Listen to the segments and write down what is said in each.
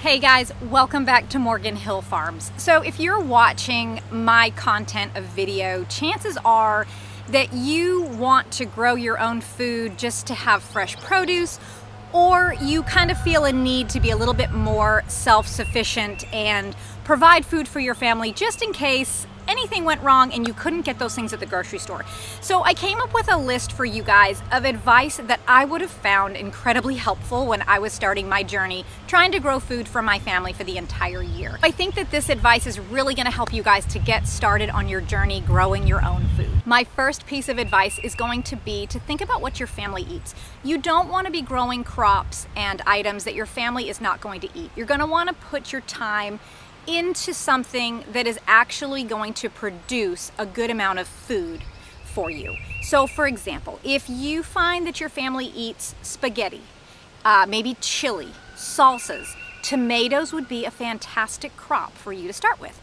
Hey guys, welcome back to Morgan Hill Farms. So if you're watching my content of video, chances are that you want to grow your own food just to have fresh produce, or you kind of feel a need to be a little bit more self-sufficient and provide food for your family just in case anything went wrong and you couldn't get those things at the grocery store. So I came up with a list for you guys of advice that I would have found incredibly helpful when I was starting my journey trying to grow food for my family for the entire year. I think that this advice is really going to help you guys to get started on your journey growing your own food. My first piece of advice is going to be to think about what your family eats. You don't want to be growing crops and items that your family is not going to eat. You're going to want to put your time into something that is actually going to produce a good amount of food for you. So for example, if you find that your family eats spaghetti, maybe chili, salsas, tomatoes would be a fantastic crop for you to start with.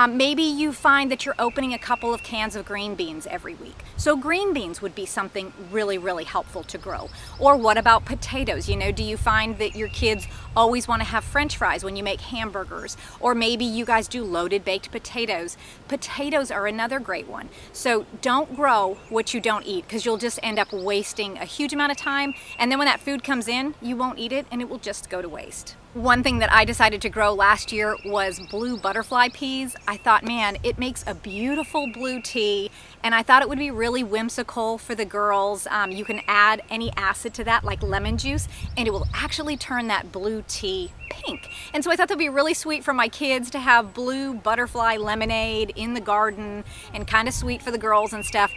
Maybe you find that you're opening a couple of cans of green beans every week. So green beans would be something really, really helpful to grow. Or what about potatoes? You know, do you find that your kids always want to have French fries when you make hamburgers? Or maybe you guys do loaded baked potatoes. Potatoes are another great one. So don't grow what you don't eat, because you'll just end up wasting a huge amount of time. And then when that food comes in, you won't eat it and it will just go to waste. One thing that I decided to grow last year was blue butterfly peas. I thought, man, it makes a beautiful blue tea, and I thought it would be really whimsical for the girls. You can add any acid to that, like lemon juice, and it will actually turn that blue tea pink. And so I thought that'd be really sweet for my kids to have blue butterfly lemonade in the garden, and kind of sweet for the girls and stuff.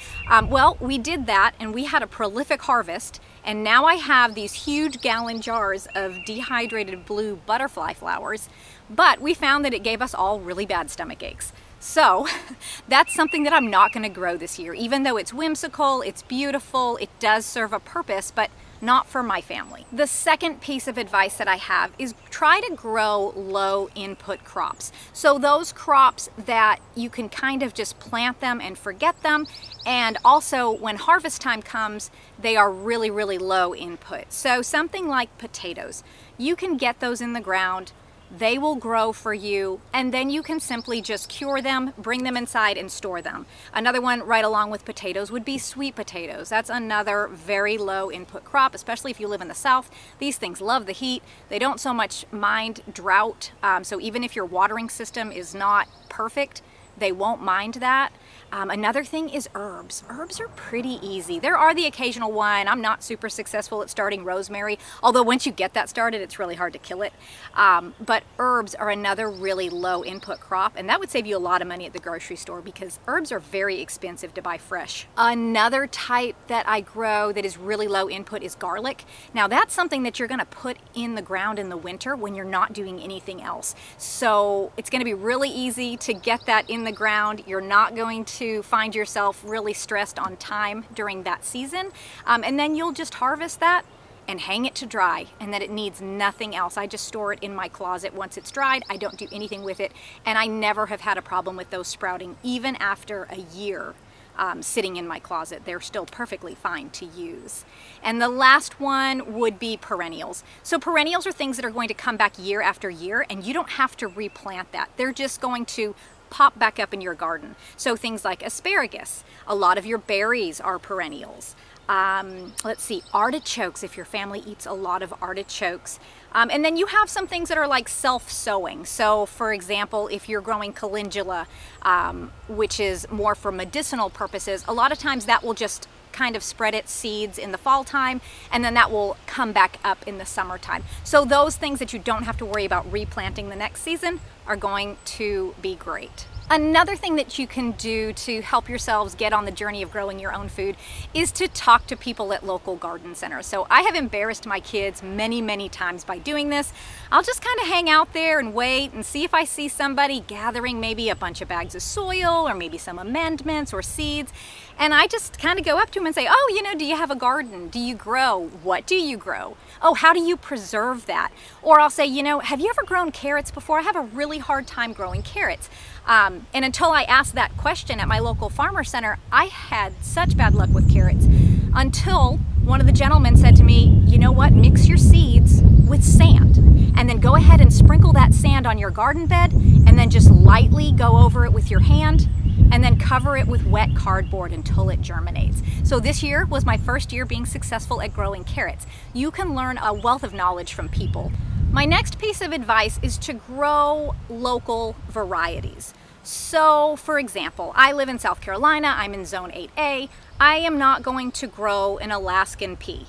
Well, we did that, and we had a prolific harvest, and now I have these huge gallon jars of dehydrated blue butterfly flowers, but we found that it gave us all really bad stomach aches. So that's something that I'm not going to grow this year. Even though it's whimsical, it's beautiful, it does serve a purpose, but not for my family. The second piece of advice that I have is try to grow low input crops. So those crops that you can kind of just plant them and forget them, and also when harvest time comes, they are really, really low input. So something like potatoes, you can get those in the ground, they will grow for you, and then you can simply just cure them, bring them inside and store them. Another one right along with potatoes would be sweet potatoes. That's another very low input crop, especially if you live in the South. These things love the heat. They don't so much mind drought. So even if your watering system is not perfect, they won't mind that. Another thing is herbs. Herbs are pretty easy. There are the occasional one. I'm not super successful at starting rosemary, although once you get that started, it's really hard to kill it. But herbs are another really low input crop, and that would save you a lot of money at the grocery store because herbs are very expensive to buy fresh. Another type that I grow that is really low input is garlic. Now that's something that you're gonna put in the ground in the winter when you're not doing anything else. So it's gonna be really easy to get that in the ground. You're not going to find yourself really stressed on time during that season. And then you'll just harvest that and hang it to dry, and then it needs nothing else. I just store it in my closet once it's dried. I don't do anything with it, and I never have had a problem with those sprouting even after a year sitting in my closet. They're still perfectly fine to use. And the last one would be perennials. So perennials are things that are going to come back year after year, and you don't have to replant that. They're just going to pop back up in your garden. So things like asparagus, a lot of your berries are perennials. Let's see, artichokes, if your family eats a lot of artichokes. And then you have some things that are like self-sowing. So for example, if you're growing calendula, which is more for medicinal purposes, a lot of times that will just kind of spread its seeds in the fall time, and then that will come back up in the summertime. So those things that you don't have to worry about replanting the next season are going to be great. Another thing that you can do to help yourselves get on the journey of growing your own food is to talk to people at local garden centers. So I have embarrassed my kids many, many times by doing this. I'll just kind of hang out there and wait and see if I see somebody gathering maybe a bunch of bags of soil or maybe some amendments or seeds. And I just kind of go up to them and say, oh, you know, do you have a garden? Do you grow? What do you grow? Oh, how do you preserve that? Or I'll say, you know, have you ever grown carrots before? I have a really hard time growing carrots. And until I asked that question at my local farmer center, I had such bad luck with carrots until one of the gentlemen said to me, you know what, mix your seeds with sand. And then go ahead and sprinkle that sand on your garden bed, and then just lightly go over it with your hand, and then cover it with wet cardboard until it germinates. So this year was my first year being successful at growing carrots. You can learn a wealth of knowledge from people. My next piece of advice is to grow local varieties. So for example, I live in South Carolina, I'm in zone 8A. I am not going to grow an Alaskan pea,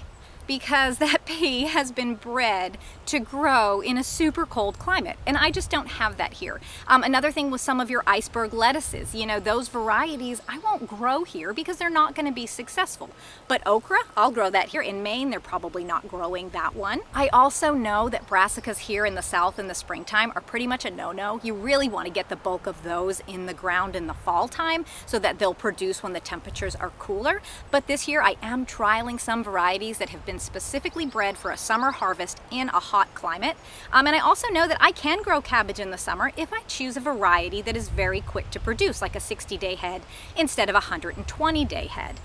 because that pea has been bred to grow in a super cold climate, and I just don't have that here. Another thing with some of your iceberg lettuces, you know, those varieties I won't grow here because they're not going to be successful. But okra, I'll grow that here. In Maine, they're probably not growing that one. I also know that brassicas here in the south in the springtime are pretty much a no-no. You really want to get the bulk of those in the ground in the fall time so that they'll produce when the temperatures are cooler. But this year I am trialing some varieties that have been specifically bred for a summer harvest in a hot climate. And I also know that I can grow cabbage in the summer if I choose a variety that is very quick to produce, like a 60-day head instead of a 120-day head.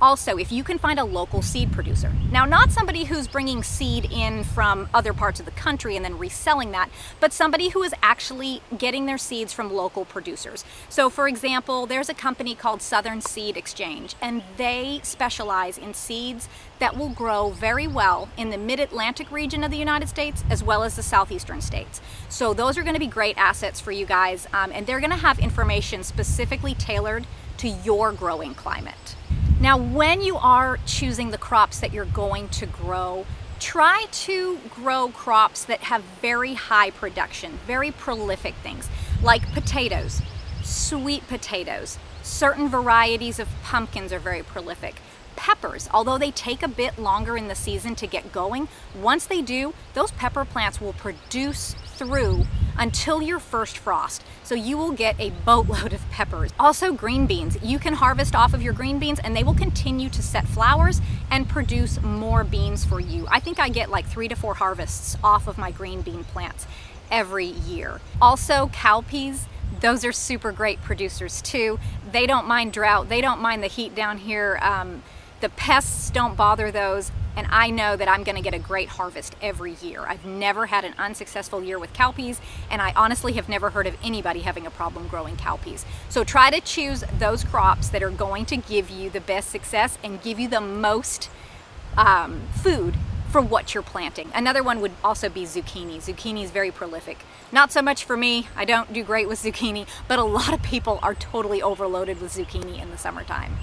Also, if you can find a local seed producer. Now, not somebody who's bringing seed in from other parts of the country and then reselling that, but somebody who is actually getting their seeds from local producers. So for example, there's a company called Southern Seed Exchange, and they specialize in seeds that will grow very well in the mid-Atlantic region of the United States as well as the southeastern states. So those are going to be great assets for you guys, and they're going to have information specifically tailored to your growing climate. Now, when you are choosing the crops that you're going to grow, try to grow crops that have very high production, very prolific things, like potatoes, sweet potatoes. Certain varieties of pumpkins are very prolific. Peppers, although they take a bit longer in the season to get going, once they do, those pepper plants will produce through until your first frost. So you will get a boatload of peppers. Also green beans. You can harvest off of your green beans and they will continue to set flowers and produce more beans for you. I think I get like 3 to 4 harvests off of my green bean plants every year. Also cowpeas. Those are super great producers too. They don't mind drought. They don't mind the heat down here. The pests don't bother those, and I know that I'm going to get a great harvest every year. I've never had an unsuccessful year with cowpeas, and I honestly have never heard of anybody having a problem growing cowpeas. So try to choose those crops that are going to give you the best success and give you the most food for what you're planting. Another one would also be zucchini. Zucchini is very prolific. Not so much for me. I don't do great with zucchini, but a lot of people are totally overloaded with zucchini in the summertime.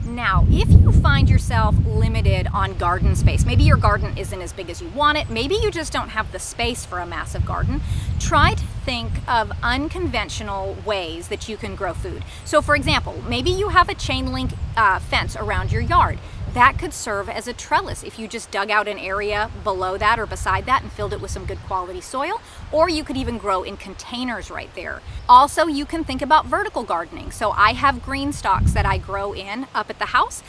Now, if you find yourself limited on garden space, maybe your garden isn't as big as you want it, maybe you just don't have the space for a massive garden, try to think of unconventional ways that you can grow food. So for example, maybe you have a chain link fence around your yard. That could serve as a trellis if you just dug out an area below that or beside that and filled it with some good quality soil, or you could even grow in containers right there. Also, you can think about vertical gardening. So I have green stalks that I grow in up at the house,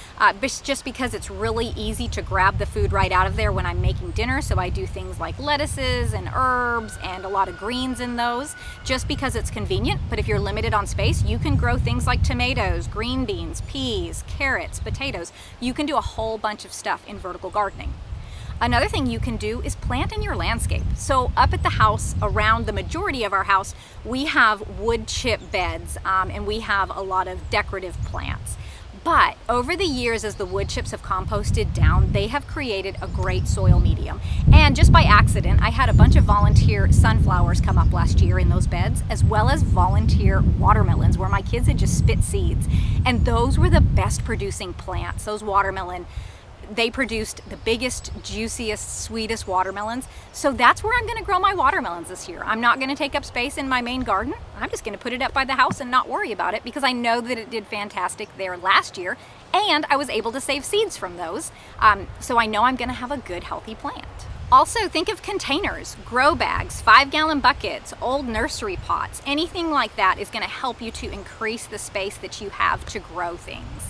just because it's really easy to grab the food right out of there when I'm making dinner. So I do things like lettuces and herbs and a lot of greens in those, just because it's convenient. But if you're limited on space, you can grow things like tomatoes, green beans, peas, carrots, potatoes. You can do a whole bunch of stuff in vertical gardening. Another thing you can do is plant in your landscape. So up at the house, around the majority of our house, we have wood chip beds, and we have a lot of decorative plants. But over the years, as the wood chips have composted down, they have created a great soil medium. And just by accident, I had a bunch of volunteer sunflowers come up last year in those beds, as well as volunteer watermelons where my kids had just spit seeds. And those were the best producing plants, those watermelon. They produced the biggest, juiciest, sweetest watermelons. So that's where I'm gonna grow my watermelons this year. I'm not gonna take up space in my main garden. I'm just gonna put it up by the house and not worry about it, because I know that it did fantastic there last year, and I was able to save seeds from those. So I know I'm gonna have a good, healthy plant. Also, think of containers, grow bags, 5-gallon buckets, old nursery pots. Anything like that is gonna help you to increase the space that you have to grow things.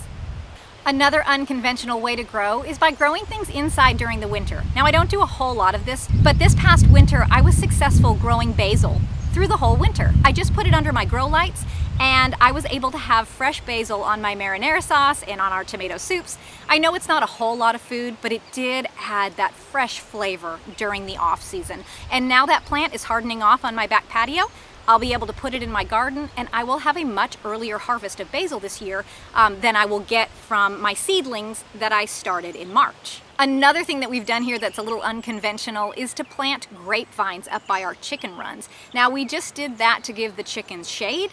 Another unconventional way to grow is by growing things inside during the winter. Now, I don't do a whole lot of this, but this past winter I was successful growing basil through the whole winter. I just put it under my grow lights and I was able to have fresh basil on my marinara sauce and on our tomato soups. I know it's not a whole lot of food, but it did add that fresh flavor during the off season. And now that plant is hardening off on my back patio, I'll be able to put it in my garden, and I will have a much earlier harvest of basil this year than I will get from my seedlings that I started in March. Another thing that we've done here that's a little unconventional is to plant grapevines up by our chicken runs. Now, we just did that to give the chickens shade,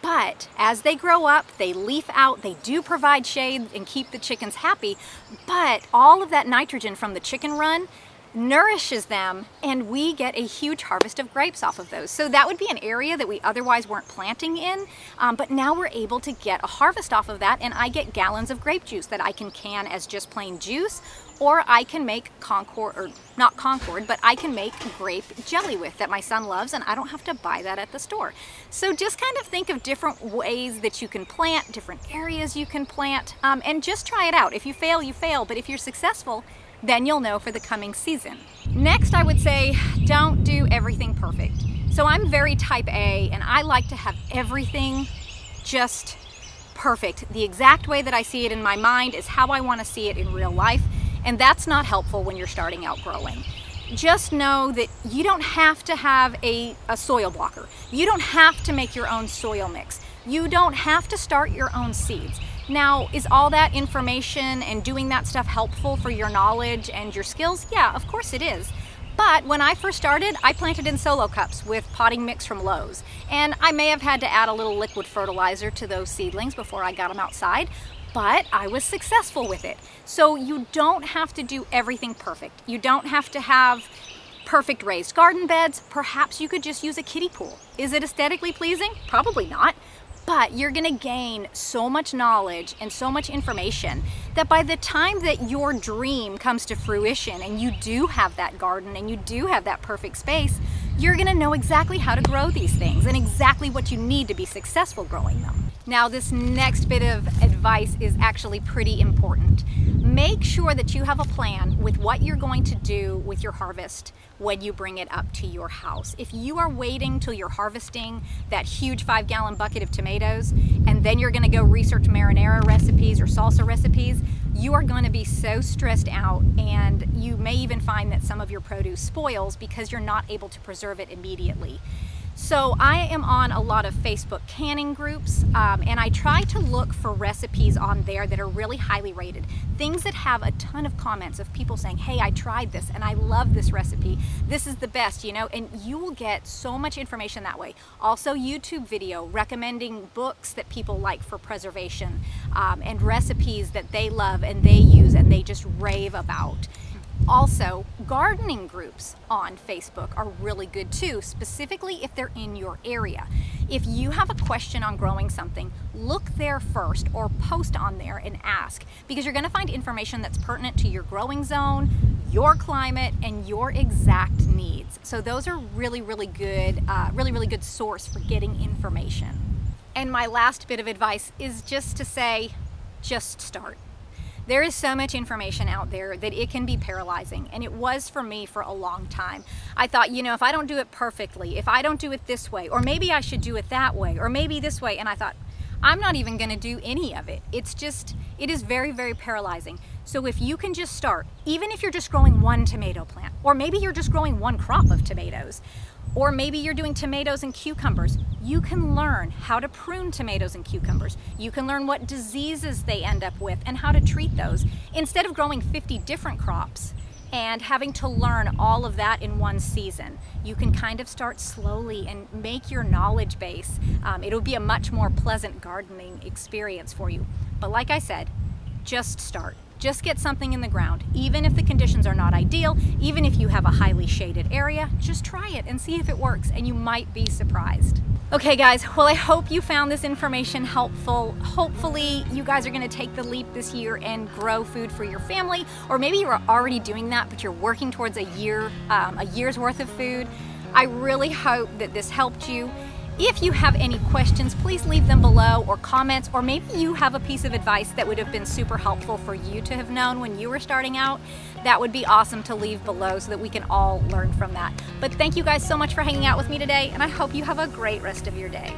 but as they grow up, they leaf out, they do provide shade and keep the chickens happy, but all of that nitrogen from the chicken run nourishes them, and we get a huge harvest of grapes off of those. So that would be an area that we otherwise weren't planting in, but now we're able to get a harvest off of that, and I get gallons of grape juice that I can can as just plain juice, or I can make Concord, or not Concord, but I can make grape jelly with that my son loves, and I don't have to buy that at the store. So just kind of think of different ways that you can plant, different areas you can plant, and just try it out. If you fail, you fail, but if you're successful, then you'll know for the coming season. Next, I would say, don't do everything perfect. So I'm very type A, and I like to have everything just perfect. The exact way that I see it in my mind is how I want to see it in real life, and that's not helpful when you're starting out growing. Just know that you don't have to have a soil blocker. You don't have to make your own soil mix. You don't have to start your own seeds. Now, is all that information and doing that stuff helpful for your knowledge and your skills? Yeah, of course it is. But when I first started, I planted in solo cups with potting mix from Lowe's. And I may have had to add a little liquid fertilizer to those seedlings before I got them outside, but I was successful with it. So you don't have to do everything perfect. You don't have to have perfect raised garden beds. Perhaps you could just use a kiddie pool. Is it aesthetically pleasing? Probably not. But you're gonna gain so much knowledge and so much information that by the time that your dream comes to fruition and you do have that garden and you do have that perfect space, you're gonna know exactly how to grow these things and exactly what you need to be successful growing them. Now, this next bit of advice is actually pretty important. Make sure that you have a plan with what you're going to do with your harvest when you bring it up to your house. If you are waiting till you're harvesting that huge 5-gallon bucket of tomatoes and then you're gonna go research marinara recipes or salsa recipes, you are going to be so stressed out, and you may even find that some of your produce spoils because you're not able to preserve it immediately. So I am on a lot of Facebook canning groups, and I try to look for recipes on there that are really highly rated. Things that have a ton of comments of people saying, hey, I tried this and I love this recipe. This is the best, you know, and you will get so much information that way. Also, YouTube video recommending books that people like for preservation, and recipes that they love and they use and they just rave about. Also, gardening groups on Facebook are really good too, specifically if they're in your area. If you have a question on growing something, look there first or post on there and ask, because you're going to find information that's pertinent to your growing zone, your climate, and your exact needs. So those are really good, really good source for getting information. And my last bit of advice is just to say, just start. There is so much information out there that it can be paralyzing, and it was for me for a long time. I thought, you know, if I don't do it perfectly, if I don't do it this way, or maybe I should do it that way, or maybe this way, and I thought, I'm not even going to do any of it. It is very paralyzing. So if you can just start, even if you're just growing one tomato plant, or maybe you're just growing one crop of tomatoes, or maybe you're doing tomatoes and cucumbers, you can learn how to prune tomatoes and cucumbers. You can learn what diseases they end up with and how to treat those. Instead of growing 50 different crops and having to learn all of that in one season, you can kind of start slowly and make your knowledge base. It'll be a much more pleasant gardening experience for you. But like I said, just start. Just get something in the ground. Even if the conditions are not ideal, even if you have a highly shaded area, just try it and see if it works, and you might be surprised. Okay guys, well, I hope you found this information helpful. Hopefully you guys are gonna take the leap this year and grow food for your family, or maybe you're already doing that, but you're working towards a year's worth of food. I really hope that this helped you. If you have any questions, please leave them below, or comments, or maybe you have a piece of advice that would have been super helpful for you to have known when you were starting out. That would be awesome to leave below so that we can all learn from that. But thank you guys so much for hanging out with me today, and I hope you have a great rest of your day.